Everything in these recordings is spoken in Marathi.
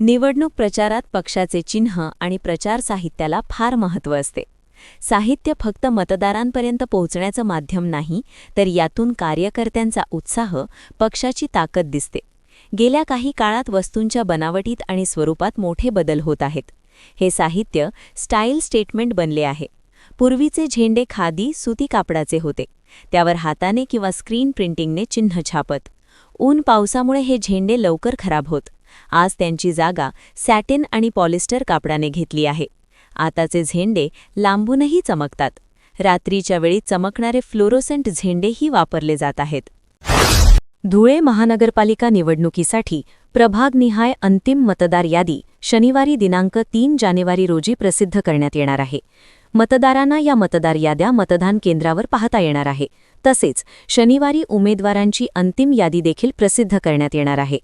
निवडणूक प्रचारात पक्षाचे चिन्ह आणि प्रचार साहित्याला फार महत्त्व असते. साहित्य फक्त मतदारांपर्यंत पोहोचण्याचं माध्यम नाही, तर यातून कार्यकर्त्यांचा उत्साह, पक्षाची ताकद दिसते. गेल्या काही काळात वस्तूंच्या बनावटीत आणि स्वरूपात मोठे बदल होत आहेत. हे साहित्य स्टाईल स्टेटमेंट बनले आहे. पूर्वीचे झेंडे खादी, सुती कापडाचे होते. त्यावर हाताने किंवा स्क्रीन प्रिंटिंगने चिन्ह छापत. ऊन पावसामुळे हे झेंडे लवकर खराब होत. आज त्यांची जागा सॅटिन आणि पॉलिस्टर कापडाने घेतली आहे. आताचे झेंडे लांबूनही चमकतात. रात्रीच्या वेळी चमकणारे फ्लोरोसेंट झेंडेही वापरले जात आहेत. धुळे महानगरपालिका निवडणुकीसाठी प्रभागनिहाय अंतिम मतदार यादी शनिवारी दिनांक 3 जानेवारी रोजी प्रसिद्ध करण्यात येणार आहे. मतदारांना या मतदार याद्या मतदान केंद्रावर पाहता येणार आहे. तसेच शनिवारी उमेदवारांची अंतिम यादी देखील प्रसिद्ध करण्यात येणार आहे.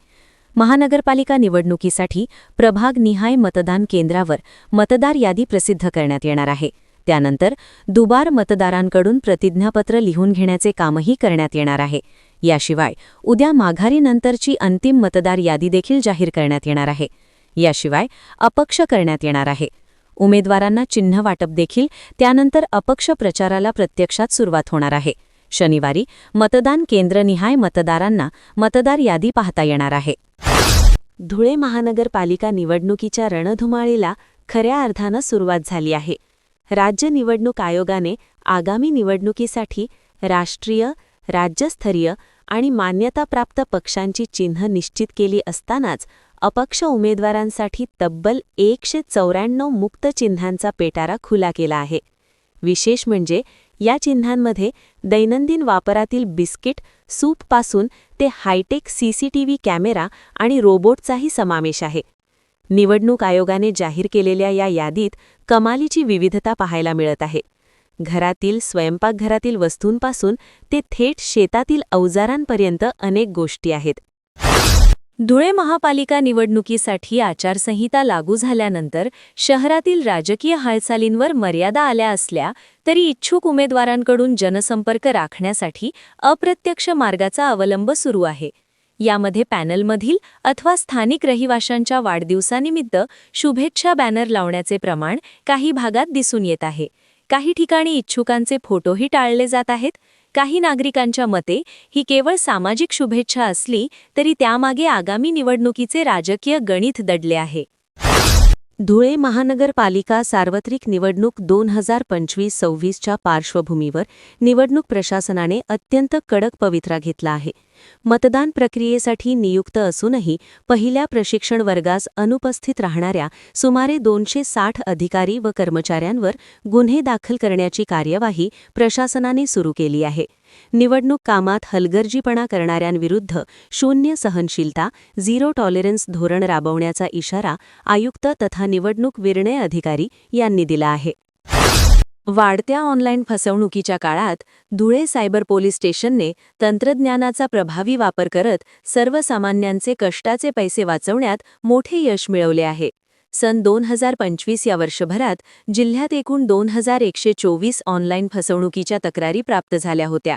महानगरपालिका निवडणुकीसाठी प्रभागनिहाय मतदान केंद्रावर मतदार यादी प्रसिद्ध करण्यात येणार आहे. त्यानंतर दुबार मतदारांकडून प्रतिज्ञापत्र लिहून घेण्याचे कामही करण्यात येणार आहे. याशिवाय उद्या माघारीनंतरची अंतिम मतदार यादी देखील जाहीर करण्यात येणार आहे. याशिवाय अपक्ष करण्यात येणार आहे. उमेदवारांना चिन्ह वाटप देखील त्यानंतर अपक्ष प्रचाराला प्रत्यक्षात सुरुवात होणार आहे. शनिवारी मतदान केंद्रनिहाय मतदारांना मतदार यादी पाहता येणार आहे. धुळे महानगरपालिका निवडणुकीच्या रणधुमाळीला खऱ्या अर्थानं सुरुवात झाली आहे. राज्य निवडणूक आयोगाने आगामी निवडणुकीसाठी राष्ट्रीय, राज्यस्तरीय आणि मान्यताप्राप्त पक्षांची चिन्ह निश्चित केली असतानाच अपक्ष उमेदवारांसाठी तब्बल 194 मुक्त चिन्हांचा पेटारा खुला केला आहे. विशेष म्हणजे या चिन्हांमध्ये दैनंदिन वापरातील बिस्किट, सूपपासून ते हायटेक सीसीटीव्ही कॅमेरा आणि रोबोटचाही समावेश आहे. निवडणूक आयोगाने जाहीर केलेल्या या यादीत कमालीची विविधता पाहायला मिळत आहे. घरातील, स्वयंपाकघरातील वस्तूंपासून ते थेट शेतातील अवजारांपर्यंत अनेक गोष्टी आहेत. धुळे महापालिका निवडणुकीसाठी आचारसंहिता लागू झाल्यानंतर शहरातील राजकीय हालचालींवर मर्यादा आल्या असल्या तरी इच्छुक उमेदवारांकडून जनसंपर्क राखण्यासाठी अप्रत्यक्ष मार्गाचा अवलंब सुरू आहे. यामध्ये पॅनलमधील अथवा स्थानिक रहिवाशांच्या वाढदिवसानिमित्त शुभेच्छा बॅनर लावण्याचे प्रमाण काही भागात दिसून येत आहे. काही ठिकाणी इच्छुकांचे फोटोही टाळले जात आहेत. काही नागरिकांच्या मते ही केवळ सामाजिक शुभेच्छा असली तरी त्यामागे आगामी निवडणुकीचे राजकीय गणित दडले आहे. धुळे महानगरपालिका सार्वत्रिक निवडणूक 2025-26च्या पार्श्वभूमीवर निवडणूक प्रशासनाने अत्यंत कडक पवित्रा घेतला आहे. मतदान प्रक्रियेसाठी नियुक्त असूनही पहिल्या प्रशिक्षण वर्गास अनुपस्थित राहणाऱ्या सुमारे 260 अधिकारी व कर्मचाऱ्यांवर गुन्हे दाखल करण्याची कार्यवाही प्रशासनाने सुरू केली आहे. निवडणूक कामात हलगर्जीपणा करणाऱ्यांविरुद्ध शून्य सहनशीलता, झिरो टॉलरन्स धोरण राबवण्याचा इशारा आयुक्त तथा निवडणूक निर्णय अधिकारी यांनी दिला आहे. वाढत्या ऑनलाईन फसवणुकीच्या काळात धुळे सायबर पोलीस स्टेशनने तंत्रज्ञानाचा प्रभावी वापर करत सर्वसामान्यांचे कष्टाचे पैसे वाचवण्यात मोठे यश मिळवले आहे. सन 2025 या वर्षभरात जिल्ह्यात एकूण 2124 ऑनलाईन फसवणुकीच्या तक्रारी प्राप्त झाल्या होत्या.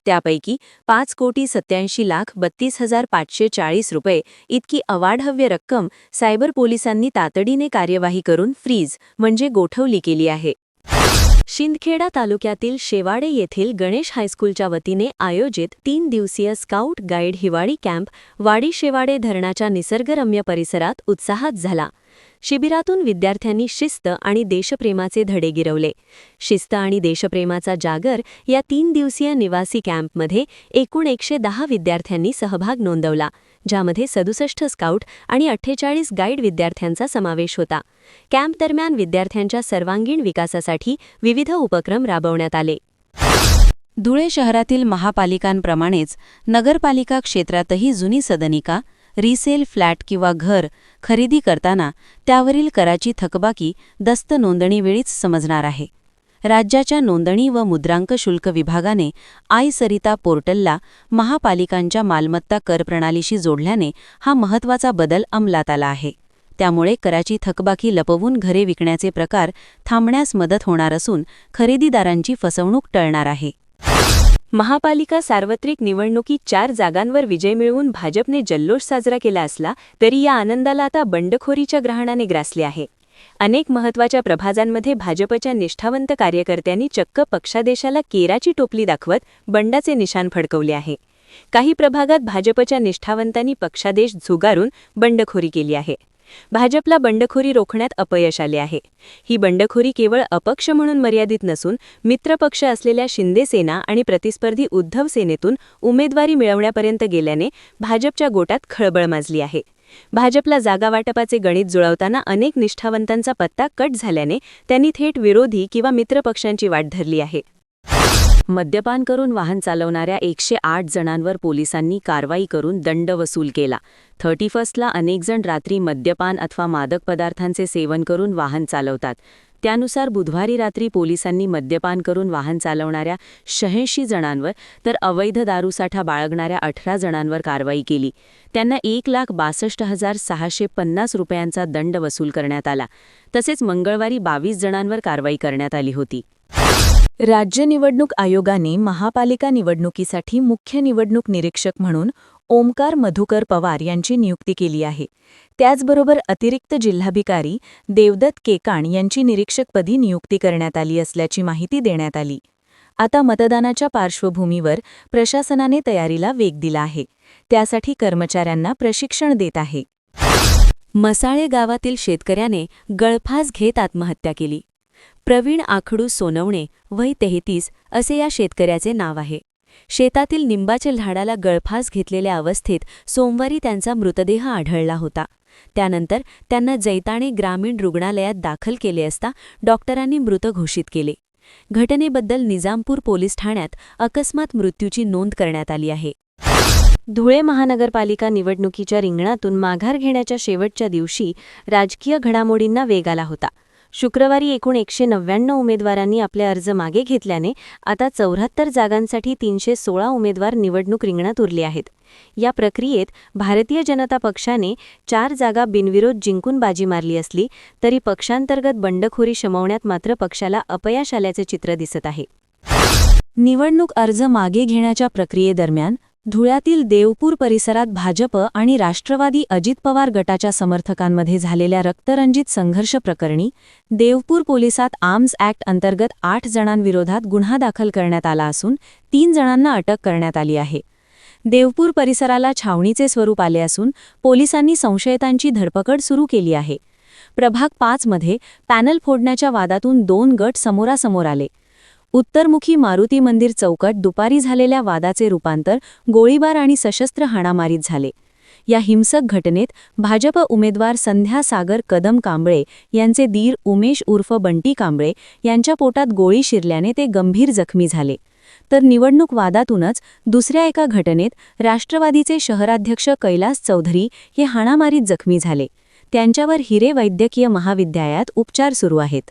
त्यापैकी 5,87,32,540 रुपये इतकी अवाढव्य रक्कम सायबर पोलिसांनी तातडीने कार्यवाही करून फ्रीज म्हणजे गोठवली केली आहे. शिंदखेडा तालुक्यातील शेवाडे येथील गणेश हायस्कूलच्या वतीने आयोजित 3 दिवसीय स्काउट गाईड हिवाळी कॅम्प वाडी शेवाडे धरणाच्या निसर्गरम्य परिसरात उत्साहात झाला. शिबिरातून विद्यार्थ्यांनी शिस्त आणि देशप्रेमाचे धडे गिरवले. शिस्त आणि देशप्रेमाचा जागर या 3 दिवसीय निवासी कॅम्पमध्ये एकूण 110 विद्यार्थ्यांनी सहभाग नोंदवला, ज्यामध्ये 67 स्काउट आणि 48 गाईड विद्यार्थ्यांचा समावेश होता. कॅम्प दरम्यान विद्यार्थ्यांच्या सर्वांगीण विकासासाठी विविध उपक्रम राबवण्यात आले. धुळे शहरातील महापालिकांप्रमाणेच नगरपालिका क्षेत्रातही जुनी सदनिका, रिसेल फ्लॅट किंवा घर खरेदी करताना त्यावरील कराची थकबाकी दस्त नोंदणीवेळीच समजणार आहे. राज्याच्या नोंदणी व मुद्रांक शुल्क विभागाने आय सरिता पोर्टलला महापालिकांच्या मालमत्ता कर प्रणालीशी जोडल्याने हा महत्त्वाचा बदल अंमलात आला आहे. त्यामुळे कराची थकबाकी लपवून घरे विकण्याचे प्रकार थांबण्यास मदत होणार असून खरेदीदारांची फसवणूक टळणार आहे. महापालिका सार्वत्रिक निवडणुकीत 4 जागांवर विजय मिळवून भाजपने जल्लोष साजरा केला असला तरी या आनंदाला आता बंडखोरीच्या ग्रहणाने ग्रासले आहे. अनेक महत्त्वाच्या प्रभागांमध्ये भाजपच्या निष्ठावंत कार्यकर्त्यांनी चक्क पक्षादेशाला केराची टोपली दाखवत बंडाचे निशाण फडकवले आहे. काही प्रभागात भाजपच्या निष्ठावंतांनी पक्षादेश झुगारून बंडखोरी केली आहे. भाजपला बंडखोरी रोखण्यात अपयश आले आहे. ही बंडखोरी केवळ अपक्ष म्हणून मर्यादित नसून मित्रपक्ष असलेल्या शिंदे सेना आणि प्रतिस्पर्धी उद्धव सेनेतून उमेदवारी मिळवण्यापर्यंत गेल्याने भाजपच्या गोटात खळबळ माजली आहे. भाजपला जागा वाटपाचे गणित जुळवताना अनेक निष्ठावंतांचा पत्ता कट झाल्याने त्यांनी थेट विरोधी किंवा मित्रपक्षांची वाट धरली आहे. मद्यपान करून वाहन चालवणाऱ्या 108 जणांवर पोलिसांनी कारवाई करून दंड वसूल केला. 31ला अनेक जण रात्री मद्यपान अथवा मादक पदार्थांचे सेवन करून वाहन चालवतात. त्यानुसार बुधवारी रात्री पोलिसांनी मद्यपान करून वाहन चालवणाऱ्या 86 जणांवर तर अवैध दारूसाठा बाळगणाऱ्या 18 जणांवर कारवाई केली. त्यांना 1,62,650 रुपयांचा दंड वसूल करण्यात आला. तसेच मंगळवारी 22 जणांवर कारवाई करण्यात आली होती. राज्य निवडणूक आयोगाने महापालिका निवडणुकीसाठी मुख्य निवडणूक निरीक्षक म्हणून ओमकार मधुकर पवार यांची नियुक्ती केली आहे. त्याचबरोबर अतिरिक्त जिल्हाधिकारी देवदत्त केकाण यांची निरीक्षकपदी नियुक्ती करण्यात आली असल्याची माहिती देण्यात आली. आता मतदानाच्या पार्श्वभूमीवर प्रशासनाने तयारीला वेग दिला आहे. त्यासाठी कर्मचाऱ्यांना प्रशिक्षण देत आहे. मसाळे गावातील शेतकऱ्याने गळफास घेत आत्महत्या केली. प्रवीण आखडू सोनवणे वय 33 असे या शेतकऱ्याचे नाव आहे. शेतातील निंबाच्या झाडाला गळफास घेतलेल्या अवस्थेत सोमवारी त्यांचा मृतदेह आढळला होता. त्यानंतर त्यांना जैताणे ग्रामीण रुग्णालयात दाखल केले असता डॉक्टरांनी मृत घोषित केले. घटनेबद्दल निजामपूर पोलीस ठाण्यात अकस्मात मृत्यूची नोंद करण्यात आली आहे. धुळे महानगरपालिका निवडणुकीच्या रिंगणातून माघार घेण्याच्या शेवटच्या दिवशी राजकीय घडामोडींना वेग आला होता. शुक्रवारी एकूण 199 उमेदवारांनी आपले अर्ज मागे घेतल्याने आता 74 जागांसाठी 316 उमेदवार निवडणूक रिंगणात उरले आहेत. या प्रक्रियेत भारतीय जनता पक्षाने 4 जागा बिनविरोध जिंकून बाजी मारली असली तरी पक्षांतर्गत बंडखोरी शमवण्यात मात्र पक्षाला अपयश आल्याचे चित्र दिसत आहे. निवडणूक अर्ज मागे घेण्याच्या प्रक्रियेदरम्यान धुळ्यातील देवपूर परिसरात भाजप आणि राष्ट्रवादी अजित पवार गटाच्या समर्थकांमध्ये झालेल्या रक्तरंजित संघर्ष प्रकरणी देवपूर पोलिसात आर्म्स ॲक्ट अंतर्गत 8 जणांविरोधात गुन्हा दाखल करण्यात आला असून 3 जणांना अटक करण्यात आली आहे. देवपूर परिसराला छावणीचे स्वरूप आले असून पोलिसांनी संशयितांची धरपकड सुरू केली आहे. प्रभाग 5 मध्ये पॅनल फोडण्याच्या वादातून 2 गट समोरासमोर आले. उत्तरमुखी मारुती मंदिर चौकात दुपारी झालेल्या वादाचे रूपांतर गोळीबार आणि सशस्त्र हाणामारीत झाले. या हिंसक घटनेत भाजप उमेदवार संध्या सागर कदम कांबळे यांचे दीर उमेश उर्फ बंटी कांबळे यांच्या पोटात गोळी शिरल्याने ते गंभीर जखमी झाले. तर निवडणूक वादातूनच दुसऱ्या एका घटनेत राष्ट्रवादीचे शहराध्यक्ष कैलास चौधरी हे हाणामारीत जखमी झाले. त्यांच्यावर हिरे वैद्यकीय महाविद्यालयात उपचार सुरू आहेत.